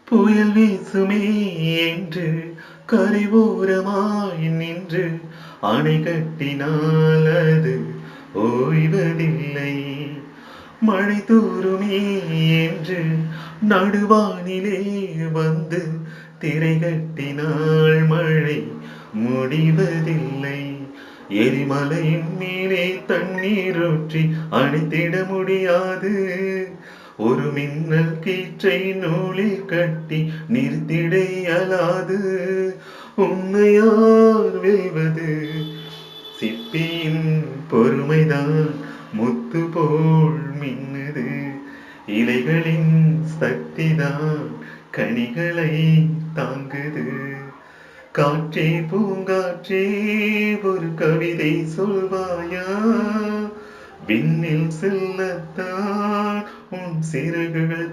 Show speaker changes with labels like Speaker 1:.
Speaker 1: புயல் வீசுமே என்று கரைவோரமாய் நின்று அணை கட்டினால் அது ஓய்வதில்லை. மழை தூருமே என்று நடுவானிலே வந்து திரை கட்டினால் மழை முடிவதில்லை. எரிமலையின் மேலே தண்ணீர் ஊற்றி அணைத்திட முடியாது. ஒரு மின்னல் கீற்றை நூலில் கட்டி நிறுத்திட இயலாது. உண்மையார் வெல்வது சிப்பியின் பொறுமைதான் முத்து போல் மின்னுது. இலைகளின் சக்திதான் கனிகளை தாங்குது. காற்றே பூங்காற்றே ஒரு கவிதை சொல்வாயா? விண்ணில் செல்லத்தான் உன் சிறகுகள்